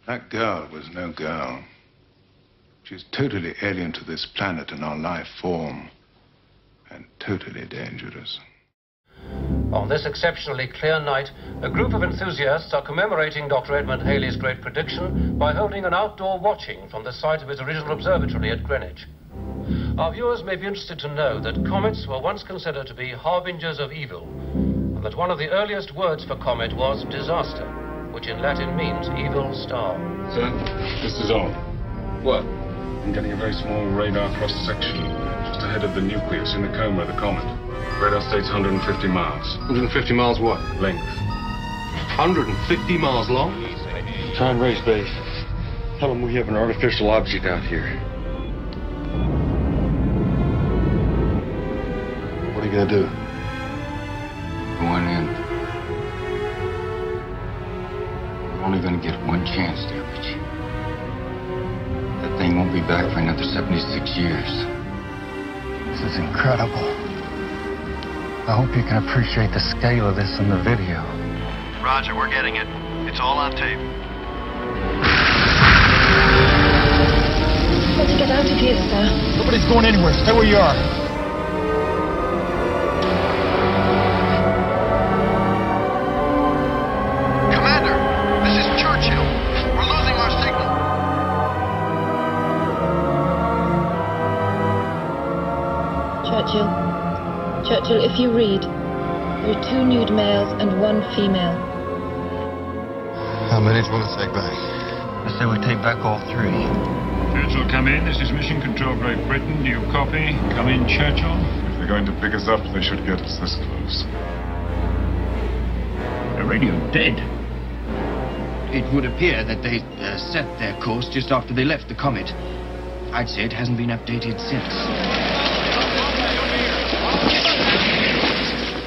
That girl was no girl. She's totally alien to this planet and our life form, and totally dangerous. On this exceptionally clear night, a group of enthusiasts are commemorating Dr. Edmund Halley's great prediction by holding an outdoor watching from the site of his original observatory at Greenwich. Our viewers may be interested to know that comets were once considered to be harbingers of evil, and that one of the earliest words for comet was disaster, which in Latin means evil star. Sir, this is on. What? I'm getting a very small radar cross-section just ahead of the nucleus in the coma of the comet. Radar states 150 miles. 150 miles what? Length. 150 miles long? Try and raise base. Tell them we have an artificial object out here. What are you gonna do? Going in. We're only gonna get one chance there, Richie. That thing won't be back for another 76 years. This is incredible. I hope you can appreciate the scale of this in the video. Roger, we're getting it. It's all on tape. Got to get out of here, sir. Nobody's going anywhere. Stay where you are. Commander, this is Churchill. We're losing our signal. Churchill, if you read, there are 2 nude males and 1 female. How many do you want to take back? I say we take back all 3. Churchill, come in. This is Mission Control Great Britain. Do you copy? Come in, Churchill. If they're going to pick us up, they should get us this close. The radio dead. It would appear that they set their course just after they left the comet. I'd say it hasn't been updated since.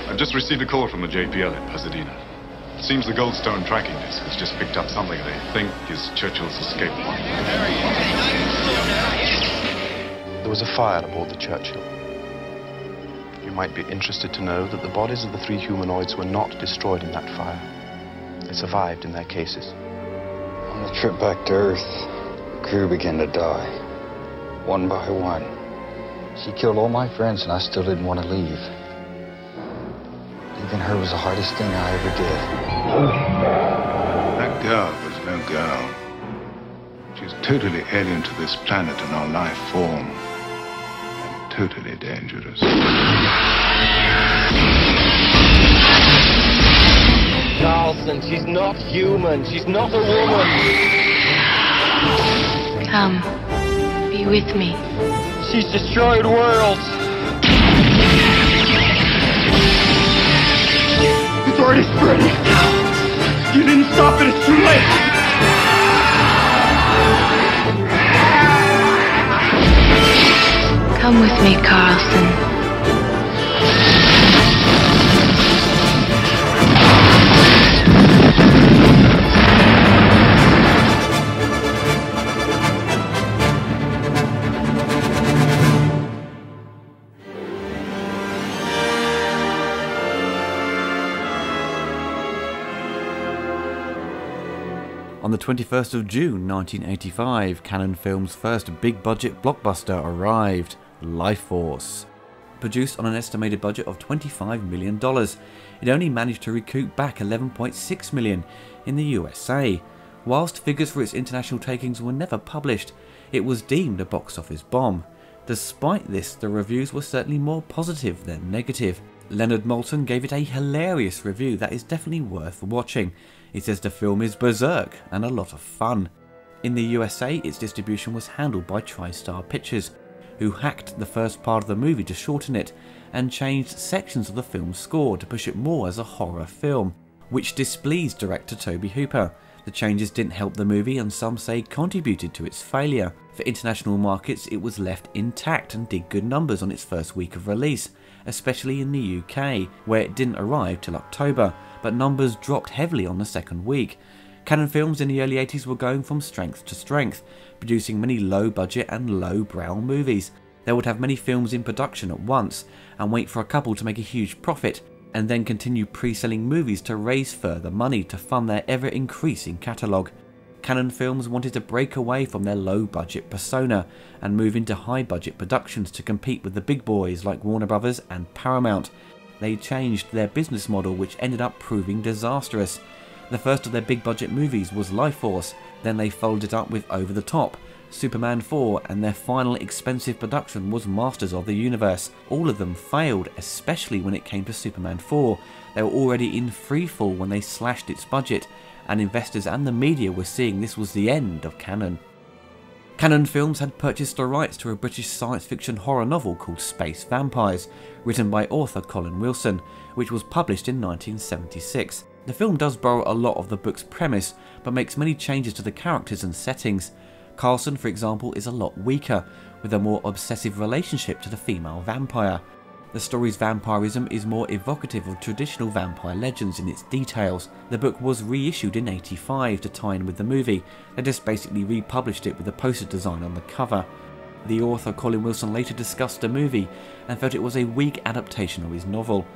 I've just received a call from the JPL in Pasadena. It seems the Goldstone tracking disc has just picked up something they think is Churchill's escape pod. There was a fire aboard the Churchill. You might be interested to know that the bodies of the 3 humanoids were not destroyed in that fire. They survived in their cases. On the trip back to Earth, the crew began to die, one by one. She killed all my friends and I still didn't want to leave. Leaving her was the hardest thing I ever did. That girl was no girl. She's totally alien to this planet and our life form, and totally dangerous. Carlson, she's not human. She's not a woman. Come, be with me. She's destroyed worlds. It's already spreading. You didn't stop it. It's too late. Come with me, Carlson. On the 21st of June 1985, Cannon Films' first big-budget blockbuster arrived, LifeForce. Produced on an estimated budget of $25 million, it only managed to recoup back $11.6 million in the USA. Whilst figures for its international takings were never published, it was deemed a box office bomb. Despite this, the reviews were certainly more positive than negative. Leonard Moulton gave it a hilarious review that is definitely worth watching. He says the film is berserk and a lot of fun. In the USA, its distribution was handled by TriStar Pictures, who hacked the first part of the movie to shorten it and changed sections of the film's score to push it more as a horror film, which displeased director Tobe Hooper. The changes didn't help the movie and some say contributed to its failure. For international markets, it was left intact and did good numbers on its first week of release, especially in the UK, where it didn't arrive till October, but numbers dropped heavily on the second week. Cannon Films in the early 80s were going from strength to strength, producing many low-budget and low-brow movies. They would have many films in production at once, and wait for a couple to make a huge profit, and then continue pre-selling movies to raise further money to fund their ever-increasing catalogue. Cannon Films wanted to break away from their low-budget persona and move into high-budget productions to compete with the big boys like Warner Brothers and Paramount. They changed their business model, which ended up proving disastrous. The first of their big-budget movies was LifeForce, then they followed it up with Over the Top, Superman 4, and their final expensive production was Masters of the Universe. All of them failed, especially when it came to Superman 4. They were already in freefall when they slashed its budget, and investors and the media were seeing this was the end of Cannon. Cannon Films had purchased the rights to a British science fiction horror novel called Space Vampires, written by author Colin Wilson, which was published in 1976. The film does borrow a lot of the book's premise, but makes many changes to the characters and settings. Carlson, for example, is a lot weaker, with a more obsessive relationship to the female vampire. The story's vampirism is more evocative of traditional vampire legends in its details. The book was reissued in '85 to tie in with the movie. They just basically republished it with a poster design on the cover. The author Colin Wilson later discussed the movie and felt it was a weak adaptation of his novel.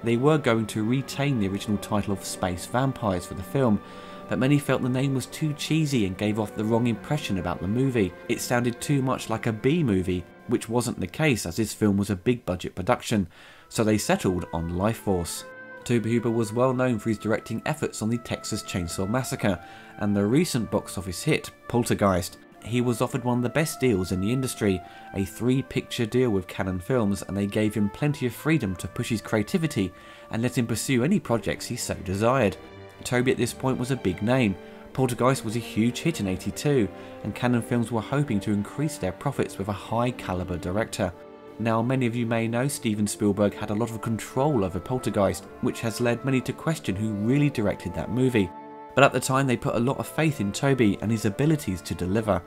They were going to retain the original title of Space Vampires for the film, but many felt the name was too cheesy and gave off the wrong impression about the movie. It sounded too much like a B-movie, which wasn't the case as this film was a big budget production, so they settled on LifeForce. Tobe Hooper was well known for his directing efforts on the Texas Chainsaw Massacre and the recent box office hit, Poltergeist. He was offered one of the best deals in the industry, a 3-picture deal with Cannon Films, and they gave him plenty of freedom to push his creativity and let him pursue any projects he so desired. Tobe at this point was a big name. Poltergeist was a huge hit in '82, and Cannon Films were hoping to increase their profits with a high-caliber director. Now, many of you may know Steven Spielberg had a lot of control over Poltergeist, which has led many to question who really directed that movie. But at the time they put a lot of faith in Tobe and his abilities to deliver.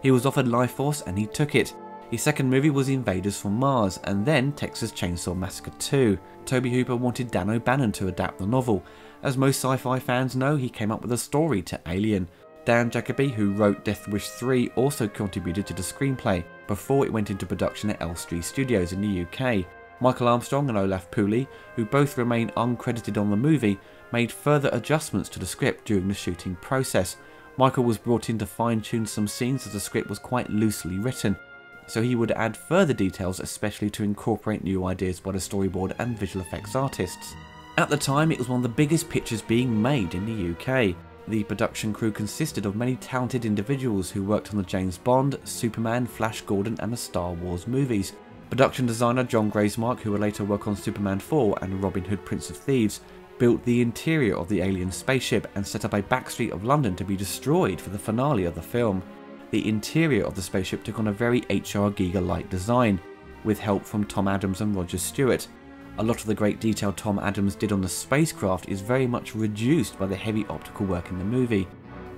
He was offered LifeForce and he took it. His second movie was Invaders from Mars, and then Texas Chainsaw Massacre 2. Tobe Hooper wanted Dan O'Bannon to adapt the novel. As most sci-fi fans know, he came up with a story to Alien. Dan Jacoby, who wrote Death Wish 3, also contributed to the screenplay, before it went into production at Elstree Studios in the UK. Michael Armstrong and Olaf Pooley, who both remain uncredited on the movie, made further adjustments to the script during the shooting process. Michael was brought in to fine-tune some scenes as the script was quite loosely written, so he would add further details, especially to incorporate new ideas by the storyboard and visual effects artists. At the time, it was one of the biggest pictures being made in the UK. The production crew consisted of many talented individuals who worked on the James Bond, Superman, Flash Gordon and the Star Wars movies. Production designer John Gracemark, who would later work on Superman 4 and Robin Hood Prince of Thieves, built the interior of the alien spaceship and set up a backstreet of London to be destroyed for the finale of the film. The interior of the spaceship took on a very H.R. Giger-like design, with help from Tom Adams and Roger Stewart. A lot of the great detail Tom Adams did on the spacecraft is very much reduced by the heavy optical work in the movie.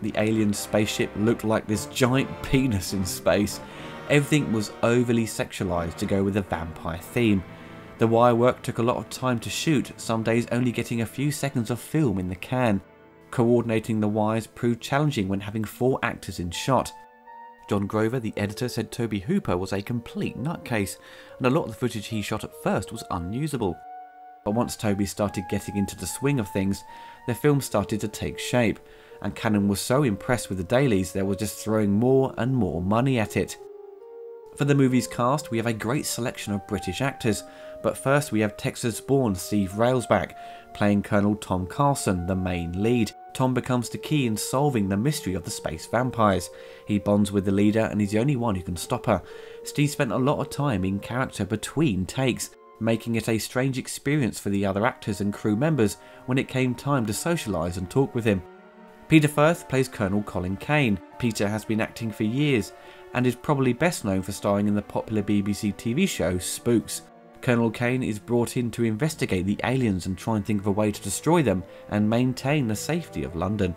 The alien spaceship looked like this giant penis in space. Everything was overly sexualized to go with the vampire theme. The wire work took a lot of time to shoot, some days only getting a few seconds of film in the can. Coordinating the wires proved challenging when having 4 actors in shot. John Grover, the editor, said Tobe Hooper was a complete nutcase, and a lot of the footage he shot at first was unusable. But once Tobe started getting into the swing of things, the film started to take shape, and Cannon was so impressed with the dailies they were just throwing more and more money at it. For the movie's cast, we have a great selection of British actors, but first we have Texas-born Steve Railsback, playing Colonel Tom Carlson, the main lead. Tom becomes the key in solving the mystery of the space vampires. He bonds with the leader and is the only one who can stop her. Steve spent a lot of time in character between takes, making it a strange experience for the other actors and crew members when it came time to socialise and talk with him. Peter Firth plays Colonel Colin Kane. Peter has been acting for years and is probably best known for starring in the popular BBC TV show Spooks. Colonel Kane is brought in to investigate the aliens and try and think of a way to destroy them and maintain the safety of London.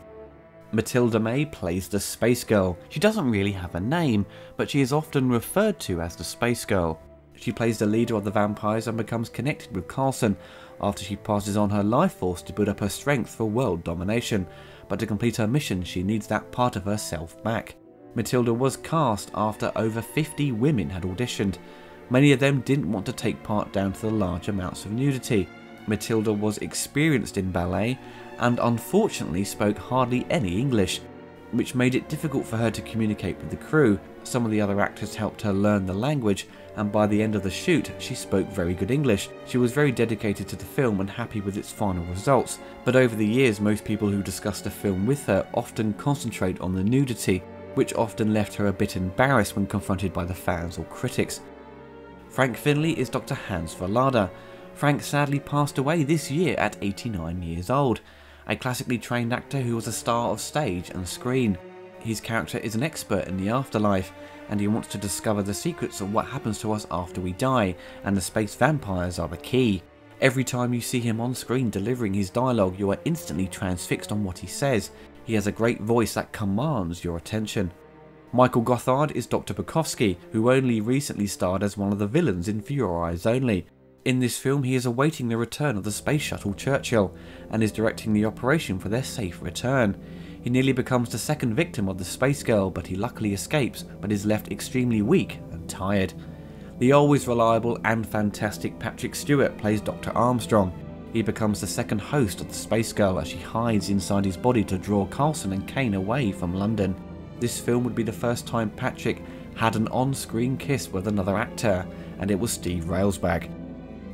Matilda May plays the Space Girl. She doesn't really have a name, but she is often referred to as the Space Girl. She plays the leader of the vampires and becomes connected with Carlson after she passes on her life force to build up her strength for world domination, but to complete her mission she needs that part of herself back. Matilda was cast after over 50 women had auditioned. Many of them didn't want to take part down to the large amounts of nudity. Matilda was experienced in ballet and unfortunately spoke hardly any English. which made it difficult for her to communicate with the crew. Some of the other actors helped her learn the language, and by the end of the shoot, she spoke very good English. She was very dedicated to the film and happy with its final results, but over the years, most people who discuss the film with her often concentrate on the nudity, which often left her a bit embarrassed when confronted by the fans or critics. Frank Finley is Dr. Hans Verlader. Frank sadly passed away this year at 89 years old, a classically trained actor who was a star of stage and screen. His character is an expert in the afterlife, and he wants to discover the secrets of what happens to us after we die, and the space vampires are the key. Every time you see him on screen delivering his dialogue, you are instantly transfixed on what he says. He has a great voice that commands your attention. Michael Gotthard is Dr. Bukowski, who only recently starred as one of the villains in For Your Eyes Only. In this film, he is awaiting the return of the space shuttle Churchill, and is directing the operation for their safe return. He nearly becomes the second victim of the Space Girl, but he luckily escapes, but is left extremely weak and tired. The always reliable and fantastic Patrick Stewart plays Dr. Armstrong. He becomes the second host of the Space Girl as she hides inside his body to draw Carlson and Kane away from London. This film would be the first time Patrick had an on-screen kiss with another actor, and it was Steve Railsback.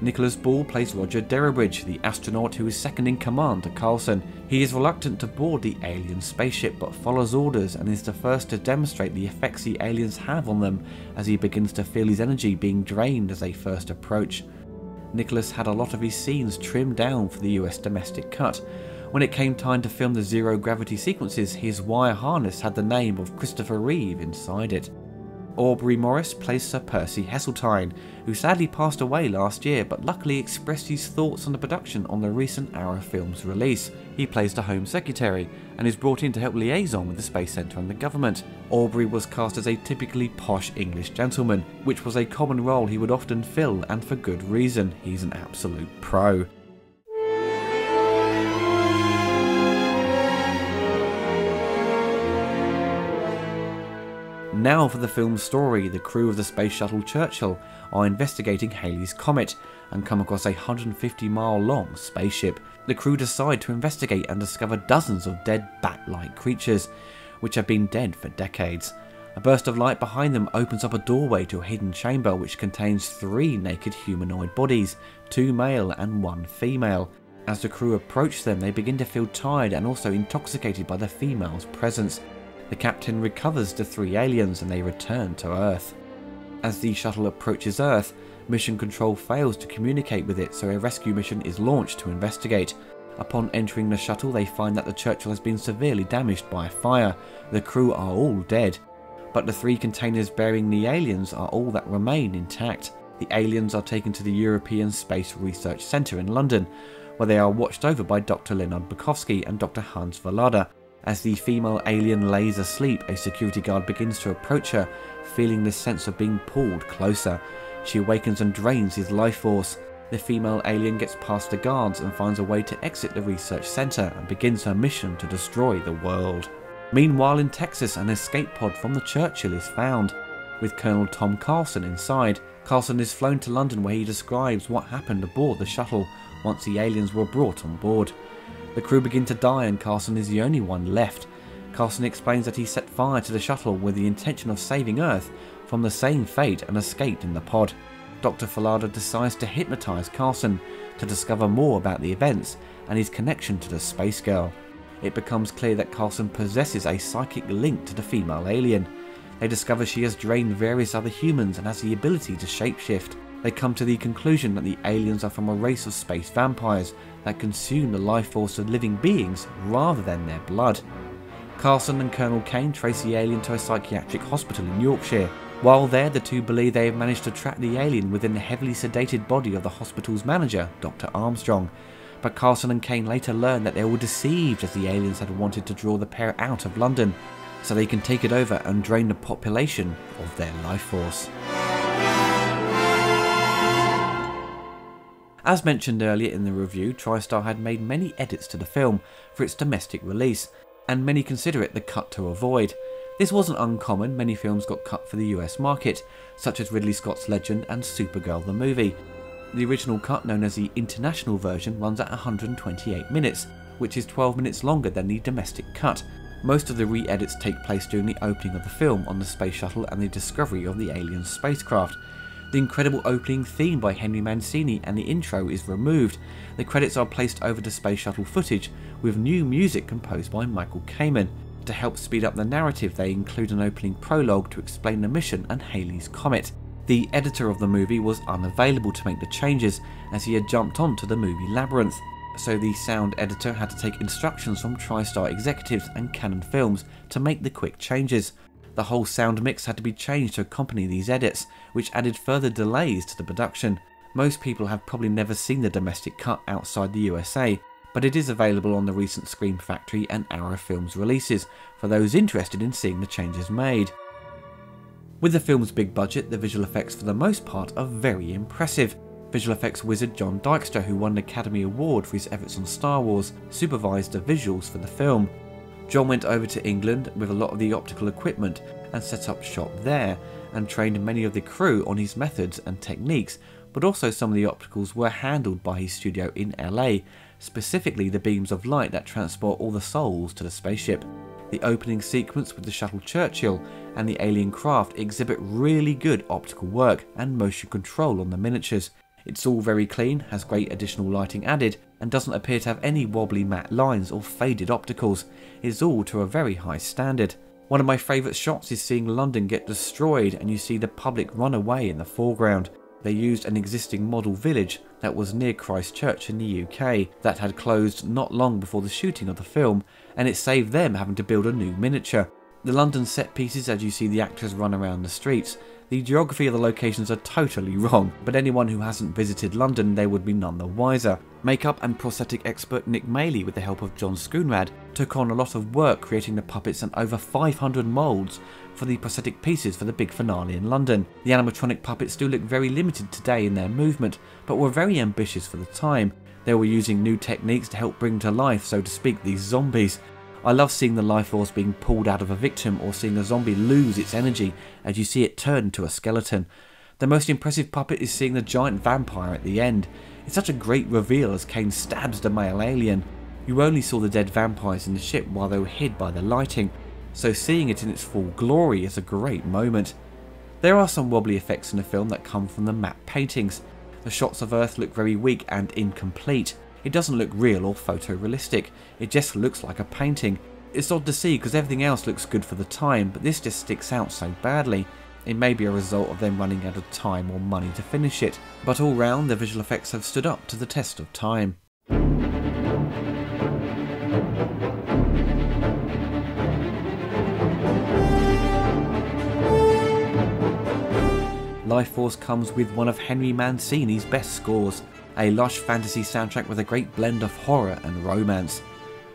Nicholas Ball plays Roger Derribridge, the astronaut who is second in command to Carlson. He is reluctant to board the alien spaceship but follows orders and is the first to demonstrate the effects the aliens have on them as he begins to feel his energy being drained as they first approach. Nicholas had a lot of his scenes trimmed down for the US domestic cut. When it came time to film the zero-gravity sequences, his wire harness had the name of Christopher Reeve inside it. Aubrey Morris plays Sir Percy Heseltine, who sadly passed away last year but luckily expressed his thoughts on the production on the recent Arrow film's release. He plays the Home Secretary and is brought in to help liaison with the Space Centre and the government. Aubrey was cast as a typically posh English gentleman, which was a common role he would often fill, and for good reason. He's an absolute pro. Now for the film's story. The crew of the Space Shuttle Churchill are investigating Halley's Comet and come across a 150-mile long spaceship. The crew decide to investigate and discover dozens of dead bat-like creatures, which have been dead for decades. A burst of light behind them opens up a doorway to a hidden chamber which contains 3 naked humanoid bodies, 2 male and 1 female. As the crew approach them, they begin to feel tired and also intoxicated by the female's presence. The captain recovers the 3 aliens and they return to Earth. As the shuttle approaches Earth, Mission Control fails to communicate with it, so a rescue mission is launched to investigate. Upon entering the shuttle, they find that the Churchill has been severely damaged by a fire. The crew are all dead, but the 3 containers bearing the aliens are all that remain intact. The aliens are taken to the European Space Research Centre in London, where they are watched over by Dr. Leonard Bukowski and Dr. Hans Verlader. As the female alien lays asleep, a security guard begins to approach her, feeling the sense of being pulled closer. She awakens and drains his life force. The female alien gets past the guards and finds a way to exit the research centre and begins her mission to destroy the world. Meanwhile in Texas, an escape pod from the Churchill is found, with Colonel Tom Carlson inside. Carlson is flown to London where he describes what happened aboard the shuttle once the aliens were brought on board. The crew begin to die and Carlson is the only one left. Carlson explains that he set fire to the shuttle with the intention of saving Earth from the same fate and escaped in the pod. Dr. Verlader decides to hypnotise Carlson to discover more about the events and his connection to the Space Girl. It becomes clear that Carlson possesses a psychic link to the female alien. They discover she has drained various other humans and has the ability to shapeshift. They come to the conclusion that the aliens are from a race of space vampires that consume the life force of living beings rather than their blood. Carlson and Colonel Kane trace the alien to a psychiatric hospital in Yorkshire. While there, the 2 believe they have managed to trap the alien within the heavily sedated body of the hospital's manager, Dr. Armstrong. But Carlson and Kane later learn that they were deceived, as the aliens had wanted to draw the pair out of London, so they can take it over and drain the population of their life force. As mentioned earlier in the review, TriStar had made many edits to the film for its domestic release, and many consider it the cut to avoid. This wasn't uncommon. Many films got cut for the US market, such as Ridley Scott's Legend and Supergirl the movie. The original cut, known as the international version, runs at 128 minutes, which is 12 minutes longer than the domestic cut. Most of the re-edits take place during the opening of the film on the space shuttle and the discovery of the alien spacecraft. The incredible opening theme by Henry Mancini and the intro is removed. The credits are placed over the space shuttle footage with new music composed by Michael Kamen. To help speed up the narrative, they include an opening prologue to explain the mission and Halley's Comet. The editor of the movie was unavailable to make the changes as he had jumped onto the movie Labyrinth, so the sound editor had to take instructions from TriStar executives and Canon Films to make the quick changes. The whole sound mix had to be changed to accompany these edits, which added further delays to the production. Most people have probably never seen the domestic cut outside the USA, but it is available on the recent Scream Factory and Arrow Films releases for those interested in seeing the changes made. With the film's big budget, the visual effects for the most part are very impressive. Visual effects wizard John Dykstra, who won an Academy Award for his efforts on Star Wars, supervised the visuals for the film. John went over to England with a lot of the optical equipment and set up shop there, and trained many of the crew on his methods and techniques, but also some of the opticals were handled by his studio in LA, specifically the beams of light that transport all the souls to the spaceship. The opening sequence with the shuttle Churchill and the alien craft exhibit really good optical work and motion control on the miniatures. It's all very clean, has great additional lighting added, and doesn't appear to have any wobbly matte lines or faded opticals. It's all to a very high standard. One of my favourite shots is seeing London get destroyed and you see the public run away in the foreground. They used an existing model village that was near Christchurch in the UK that had closed not long before the shooting of the film, and it saved them having to build a new miniature. The London set pieces, as you see the actors run around the streets, the geography of the locations are totally wrong, but anyone who hasn't visited London, they would be none the wiser. Makeup and prosthetic expert Nick Maley, with the help of John Schoonrad, took on a lot of work creating the puppets and over 500 moulds for the prosthetic pieces for the big finale in London. The animatronic puppets do look very limited today in their movement, but were very ambitious for the time. They were using new techniques to help bring to life, so to speak, these zombies. I love seeing the life force being pulled out of a victim or seeing a zombie lose its energy as you see it turn into a skeleton. The most impressive puppet is seeing the giant vampire at the end. It's such a great reveal as Kane stabs the male alien. You only saw the dead vampires in the ship while they were hid by the lighting, so seeing it in its full glory is a great moment. There are some wobbly effects in the film that come from the matte paintings. The shots of Earth look very weak and incomplete. It doesn't look real or photorealistic, it just looks like a painting. It's odd to see because everything else looks good for the time, but this just sticks out so badly. It may be a result of them running out of time or money to finish it, but all round the visual effects have stood up to the test of time. LifeForce comes with one of Henry Mancini's best scores, a lush fantasy soundtrack with a great blend of horror and romance.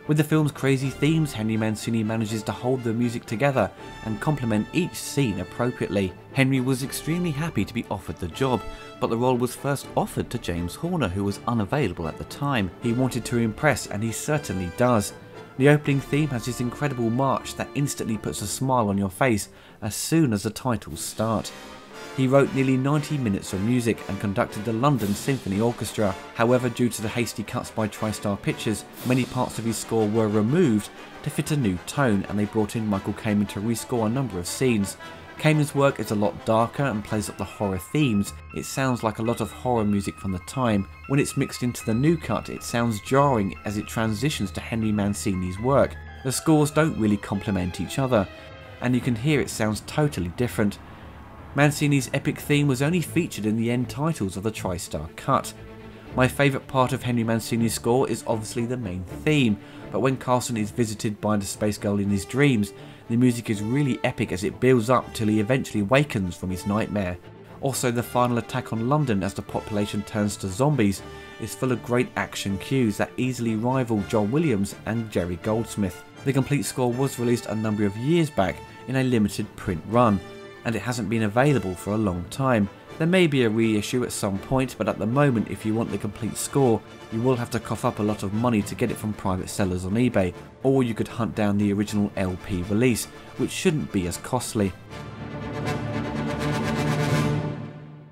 With the film's crazy themes, Henry Mancini manages to hold the music together and complement each scene appropriately. Henry was extremely happy to be offered the job, but the role was first offered to James Horner, who was unavailable at the time. He wanted to impress, and he certainly does. The opening theme has this incredible march that instantly puts a smile on your face as soon as the titles start. He wrote nearly 90 minutes of music and conducted the London Symphony Orchestra. However, due to the hasty cuts by TriStar Pictures, many parts of his score were removed to fit a new tone, and they brought in Michael Kamen to rescore a number of scenes. Kamen's work is a lot darker and plays up the horror themes. It sounds like a lot of horror music from the time. When it's mixed into the new cut, it sounds jarring as it transitions to Henry Mancini's work. The scores don't really complement each other, and you can hear it sounds totally different. Mancini's epic theme was only featured in the end titles of the TriStar cut. My favourite part of Henry Mancini's score is obviously the main theme, but when Carlson is visited by the space girl in his dreams, the music is really epic as it builds up till he eventually wakens from his nightmare. Also, the final attack on London as the population turns to zombies is full of great action cues that easily rival John Williams and Jerry Goldsmith. The complete score was released a number of years back in a limited print run, and it hasn't been available for a long time. There may be a reissue at some point, but at the moment, if you want the complete score, you will have to cough up a lot of money to get it from private sellers on eBay, or you could hunt down the original LP release, which shouldn't be as costly.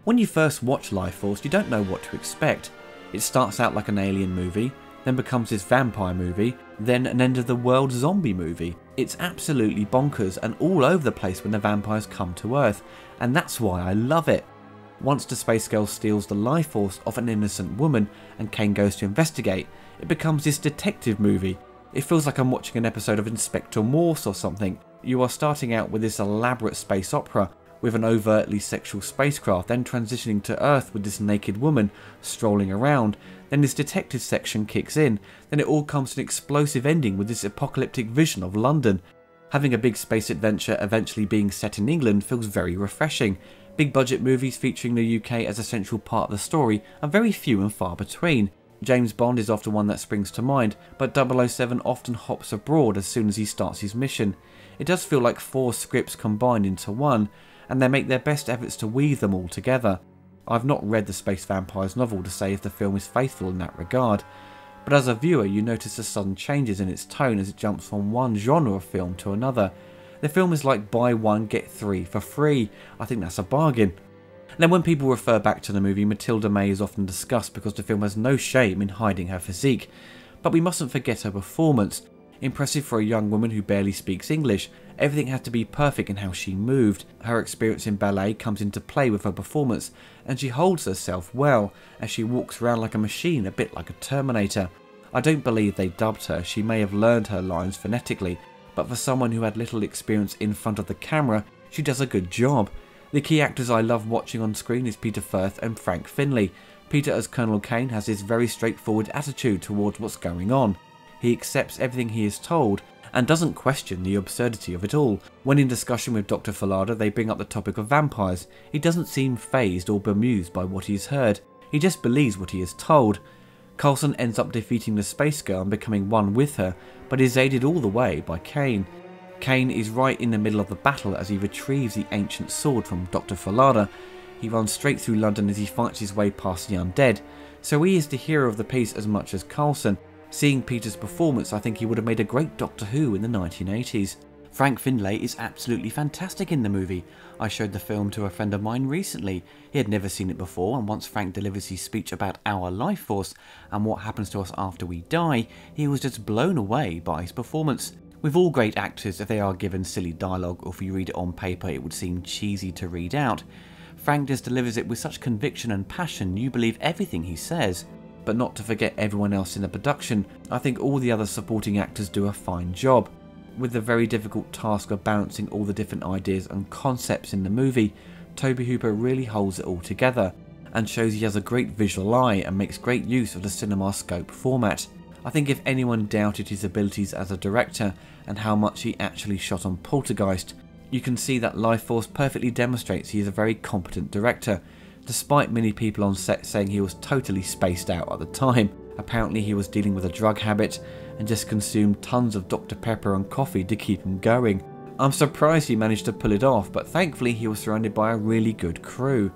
When you first watch LifeForce, you don't know what to expect. It starts out like an alien movie, then becomes this vampire movie, then an end-of-the-world zombie movie. It's absolutely bonkers and all over the place when the vampires come to Earth, and that's why I love it. Once the Space Girl steals the life force of an innocent woman and Kane goes to investigate, it becomes this detective movie. It feels like I'm watching an episode of Inspector Morse or something. You are starting out with this elaborate space opera with an overtly sexual spacecraft, then transitioning to Earth with this naked woman strolling around, then this detective section kicks in, then it all comes to an explosive ending with this apocalyptic vision of London. Having a big space adventure eventually being set in England feels very refreshing. Big budget movies featuring the UK as a central part of the story are very few and far between. James Bond is often one that springs to mind, but 007 often hops abroad as soon as he starts his mission. It does feel like 4 scripts combined into one, and they make their best efforts to weave them all together. I've not read the Space Vampires novel to say if the film is faithful in that regard, but as a viewer you notice the sudden changes in its tone as it jumps from one genre of film to another. The film is like buy one get 3 for free. I think that's a bargain. Now when people refer back to the movie, Matilda May is often discussed because the film has no shame in hiding her physique, but we mustn't forget her performance. Impressive for a young woman who barely speaks English, everything had to be perfect in how she moved. Her experience in ballet comes into play with her performance, and she holds herself well as she walks around like a machine, a bit like a Terminator. I don't believe they dubbed her, she may have learned her lines phonetically, but for someone who had little experience in front of the camera, she does a good job. The key actors I love watching on screen is Peter Firth and Frank Finley. Peter as Colonel Kane has this very straightforward attitude towards what's going on. He accepts everything he is told and doesn't question the absurdity of it all. When in discussion with Dr. Falada they bring up the topic of vampires, he doesn't seem fazed or bemused by what he has heard, he just believes what he is told. Coulson ends up defeating the Space Girl and becoming one with her, but is aided all the way by Kane. Kane is right in the middle of the battle as he retrieves the ancient sword from Dr. Falada. He runs straight through London as he fights his way past the undead, so he is the hero of the piece as much as Coulson. Seeing Peter's performance, I think he would have made a great Doctor Who in the 1980s. Frank Finlay is absolutely fantastic in the movie. I showed the film to a friend of mine recently. He had never seen it before, and once Frank delivers his speech about our life force and what happens to us after we die, he was just blown away by his performance. With all great actors, if they are given silly dialogue or if you read it on paper it would seem cheesy to read out, Frank just delivers it with such conviction and passion you believe everything he says. But not to forget everyone else in the production, I think all the other supporting actors do a fine job. With the very difficult task of balancing all the different ideas and concepts in the movie, Toby Hooper really holds it all together and shows he has a great visual eye and makes great use of the CinemaScope format. I think if anyone doubted his abilities as a director and how much he actually shot on Poltergeist, you can see that LifeForce perfectly demonstrates he is a very competent director, despite many people on set saying he was totally spaced out at the time. Apparently he was dealing with a drug habit and just consumed tons of Dr. Pepper and coffee to keep him going. I'm surprised he managed to pull it off, but thankfully he was surrounded by a really good crew.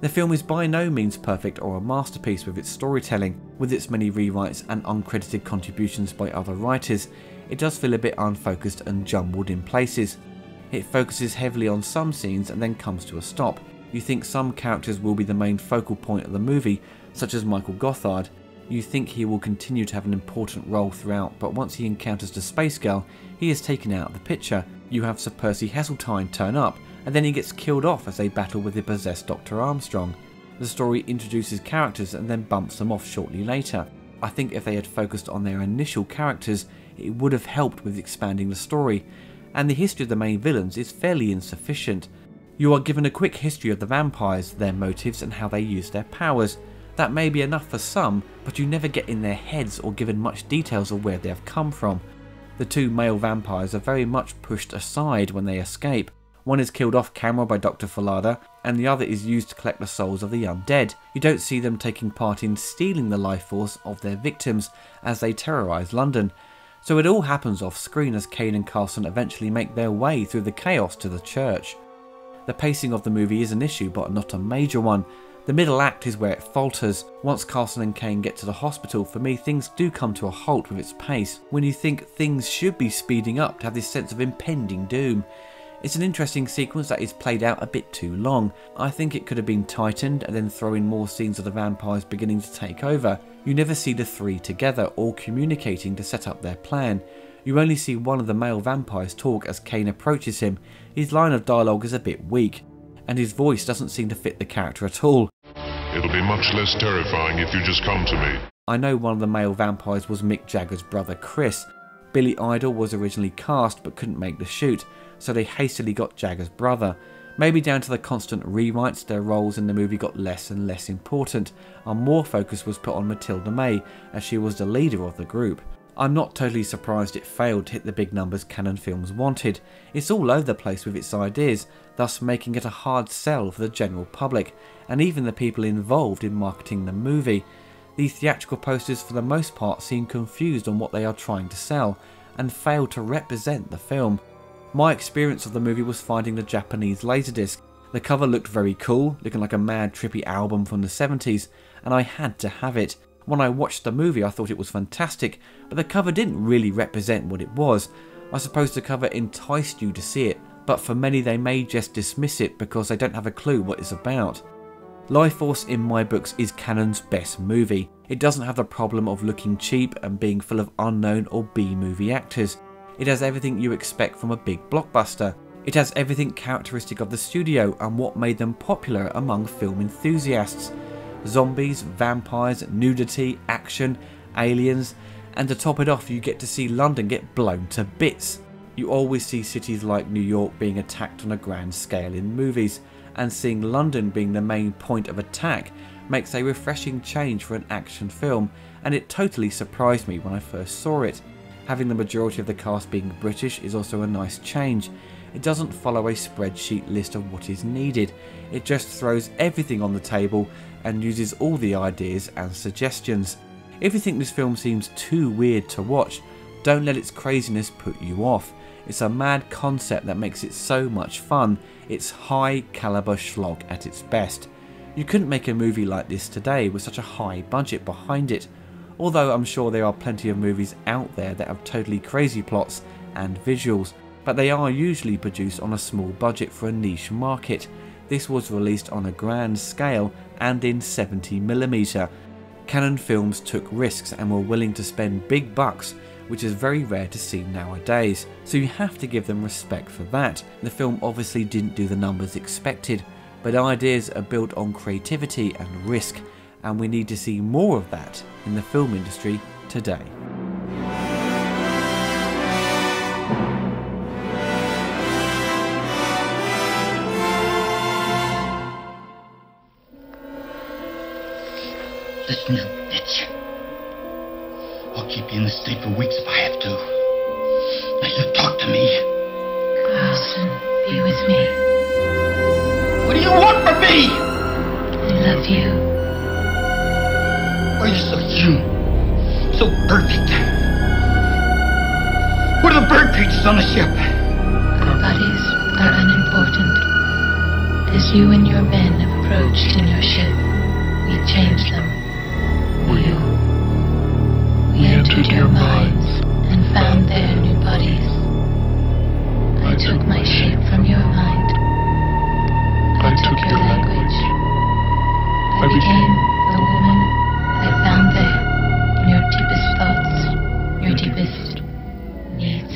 The film is by no means perfect or a masterpiece with its storytelling. With its many rewrites and uncredited contributions by other writers, it does feel a bit unfocused and jumbled in places. It focuses heavily on some scenes and then comes to a stop. You think some characters will be the main focal point of the movie, such as Michael Gotthard. You think he will continue to have an important role throughout, but once he encounters the Space Girl, he is taken out of the picture. You have Sir Percy Heseltine turn up, and then he gets killed off as they battle with the possessed Dr. Armstrong. The story introduces characters and then bumps them off shortly later. I think if they had focused on their initial characters, it would have helped with expanding the story, and the history of the main villains is fairly insufficient. You are given a quick history of the vampires, their motives and how they use their powers. That may be enough for some, but you never get in their heads or given much details of where they have come from. The 2 male vampires are very much pushed aside when they escape. One is killed off camera by Dr. Falada, and the other is used to collect the souls of the undead. You don't see them taking part in stealing the life force of their victims as they terrorise London. So it all happens off screen as Kane and Coulson eventually make their way through the chaos to the church. The pacing of the movie is an issue, but not a major one. The middle act is where it falters. Once Coulson and Kane get to the hospital, for me things do come to a halt with its pace, when you think things should be speeding up to have this sense of impending doom. It's an interesting sequence that is played out a bit too long. I think it could have been tightened and then throw in more scenes of the vampires beginning to take over. You never see the three together or communicating to set up their plan. You only see one of the male vampires talk as Kane approaches him. His line of dialogue is a bit weak, and his voice doesn't seem to fit the character at all. It'll be much less terrifying if you just come to me. I know one of the male vampires was Mick Jagger's brother Chris. Billy Idol was originally cast but couldn't make the shoot, so they hastily got Jagger's brother. Maybe down to the constant rewrites, their roles in the movie got less and less important, and more focus was put on Matilda May, as she was the leader of the group. I'm not totally surprised it failed to hit the big numbers Cannon Films wanted. It's all over the place with its ideas, thus making it a hard sell for the general public, and even the people involved in marketing the movie. The theatrical posters for the most part seem confused on what they are trying to sell, and fail to represent the film. My experience of the movie was finding the Japanese laserdisc. The cover looked very cool, looking like a mad trippy album from the 70s, and I had to have it. When I watched the movie I thought it was fantastic, but the cover didn't really represent what it was. I suppose the cover enticed you to see it, but for many they may just dismiss it because they don't have a clue what it's about. LifeForce in my books is Cannon's best movie. It doesn't have the problem of looking cheap and being full of unknown or B-movie actors. It has everything you expect from a big blockbuster. It has everything characteristic of the studio and what made them popular among film enthusiasts. Zombies, vampires, nudity, action, aliens, and to top it off you get to see London get blown to bits. You always see cities like New York being attacked on a grand scale in movies, and seeing London being the main point of attack makes a refreshing change for an action film, and it totally surprised me when I first saw it. Having the majority of the cast being British is also a nice change. It doesn't follow a spreadsheet list of what is needed, it just throws everything on the table and uses all the ideas and suggestions. If you think this film seems too weird to watch, don't let its craziness put you off. It's a mad concept that makes it so much fun. It's high caliber schlock at its best. You couldn't make a movie like this today with such a high budget behind it, although I'm sure there are plenty of movies out there that have totally crazy plots and visuals, but they are usually produced on a small budget for a niche market. This was released on a grand scale and in 70mm. Cannon Films took risks and were willing to spend big bucks, which is very rare to see nowadays, so you have to give them respect for that. The film obviously didn't do the numbers expected, but ideas are built on creativity and risk, and we need to see more of that in the film industry today. Listen, you bitch. I'll keep you in this state for weeks if I have to. Now you talk to me. Carlson, be with me. What do you want from me? I love you. Why are you so human? So perfect? What are the bird creatures on the ship? Our bodies are unimportant. As you and your men have approached in your ship, we changed them. We entered your minds and found their new bodies. I took my shape from your mind. I took your language. I became the woman I found there in your deepest thoughts, your deepest needs.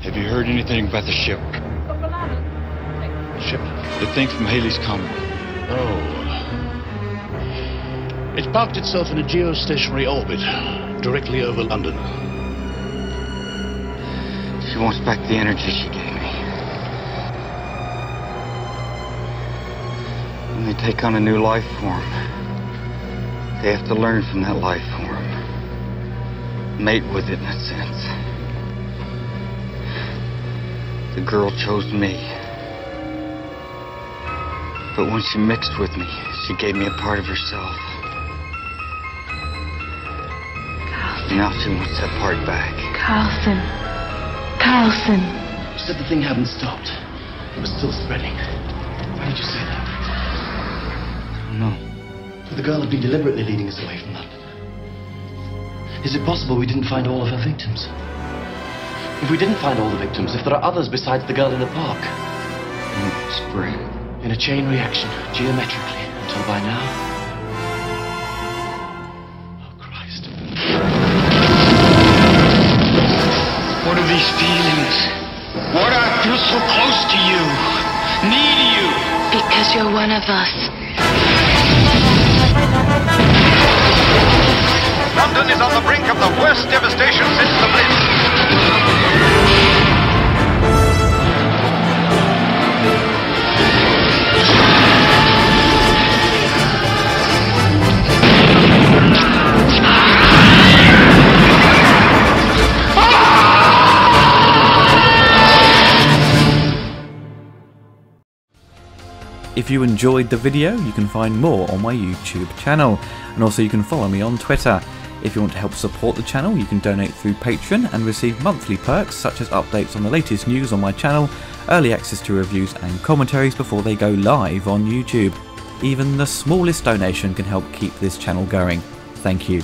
Have you heard anything about the ship? Ship? The thing from Haley's Comet. Oh. It parked itself in a geostationary orbit, directly over London. She wants back the energy she gave me. When they take on a new life form, they have to learn from that life form. Mate with it, in a sense. The girl chose me. But when she mixed with me, she gave me a part of herself. Now she wants that part back. Carlson. Carlson. You said the thing hadn't stopped. It was still spreading. Why did you say that? I don't know. The girl had been deliberately leading us away from London. Is it possible we didn't find all of her victims? If we didn't find all the victims, if there are others besides the girl in the park, where are they? If the girl had been deliberately leading us away from London, is it possible we didn't find all of her victims? If we didn't find all the victims, if there are others besides the girl in the park, where are they? Spread. In a chain reaction, geometrically, until by now... Oh, Christ. What are these feelings? Why do I feel so close to you? Need you? Because you're one of us. London is on the brink of the worst devastation since the Blitz. If you enjoyed the video, you can find more on my YouTube channel, and also you can follow me on Twitter. If you want to help support the channel, you can donate through Patreon and receive monthly perks such as updates on the latest news on my channel, early access to reviews and commentaries before they go live on YouTube. Even the smallest donation can help keep this channel going. Thank you.